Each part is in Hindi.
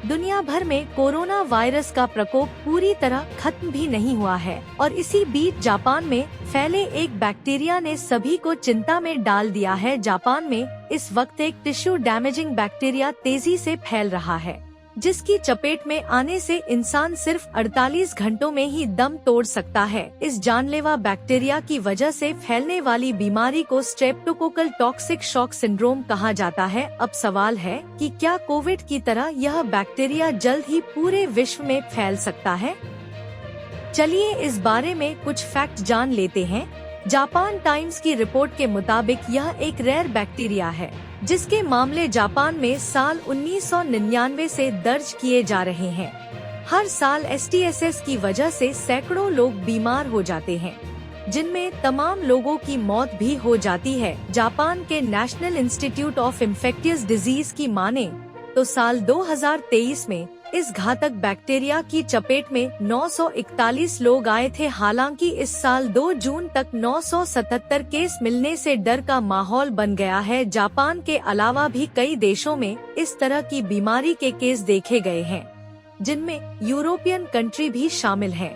दुनिया भर में कोरोना वायरस का प्रकोप पूरी तरह खत्म भी नहीं हुआ है और इसी बीच जापान में फैले एक बैक्टीरिया ने सभी को चिंता में डाल दिया है। जापान में इस वक्त एक टिश्यू डैमेजिंग बैक्टीरिया तेजी से फैल रहा है, जिसकी चपेट में आने से इंसान सिर्फ 48 घंटों में ही दम तोड़ सकता है। इस जानलेवा बैक्टीरिया की वजह से फैलने वाली बीमारी को स्ट्रेप्टोकोकल टॉक्सिक शॉक सिंड्रोम कहा जाता है। अब सवाल है कि क्या कोविड की तरह यह बैक्टीरिया जल्द ही पूरे विश्व में फैल सकता है? चलिए इस बारे में कुछ फैक्ट जान लेते हैं। जापान टाइम्स की रिपोर्ट के मुताबिक यह एक रेयर बैक्टीरिया है, जिसके मामले जापान में साल 1999 से दर्ज किए जा रहे हैं। हर साल STSS की वजह से सैकड़ों लोग बीमार हो जाते हैं, जिनमें तमाम लोगों की मौत भी हो जाती है। जापान के national institute of infectious disease की माने तो साल 2023 में इस घातक बैक्टीरिया की चपेट में 941 लोग आए थे। हालांकि इस साल 2 जून तक 977 केस मिलने से डर का माहौल बन गया है। जापान के अलावा भी कई देशों में इस तरह की बीमारी के केस देखे गए हैं, जिनमें यूरोपियन कंट्री भी शामिल हैं।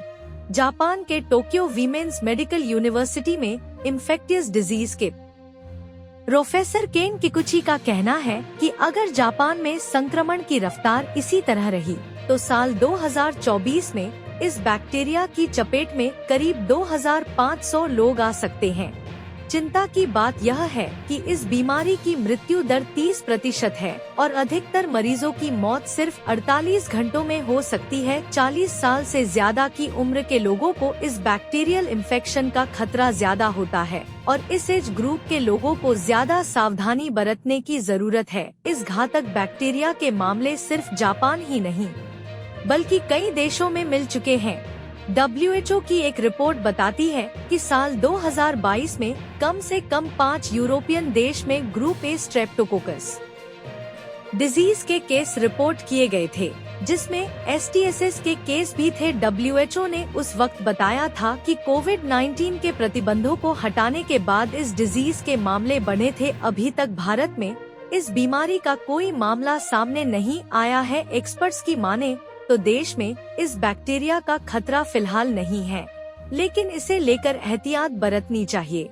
जापान के टोक्यो वीमेंस मेडिकल यूनिवर्सिटी में इन्फेक्टियस डिजीज के प्रोफेसर केन किकुची का कहना है कि अगर जापान में संक्रमण की रफ्तार इसी तरह रही तो साल 2024 में इस बैक्टीरिया की चपेट में करीब 2500 लोग आ सकते हैं। चिंता की बात यह है कि इस बीमारी की मृत्यु दर 30% है और अधिकतर मरीजों की मौत सिर्फ 48 घंटों में हो सकती है। 40 साल से ज्यादा की उम्र के लोगों को इस बैक्टीरियल इन्फेक्शन का खतरा ज्यादा होता है और इस एज ग्रुप के लोगों को ज्यादा सावधानी बरतने की जरूरत है। इस घातक बैक्टीरिया के मामले सिर्फ जापान ही नहीं बल्कि कई देशों में मिल चुके हैं। WHO की एक रिपोर्ट बताती है कि साल 2022 में कम से कम 5 यूरोपियन देश में ग्रुप ए स्ट्रेप्टोकोकस डिजीज के केस रिपोर्ट किए गए थे, जिसमें STSS के केस भी थे। WHO ने उस वक्त बताया था कि कोविड-19 के प्रतिबंधों को हटाने के बाद इस डिजीज के मामले बढ़े थे। अभी तक भारत में इस बीमारी का कोई मामला सामने नहीं आया है। एक्सपर्ट्स की माने तो देश में इस बैक्टीरिया का खतरा फिलहाल नहीं है, लेकिन इसे लेकर एहतियात बरतनी चाहिए।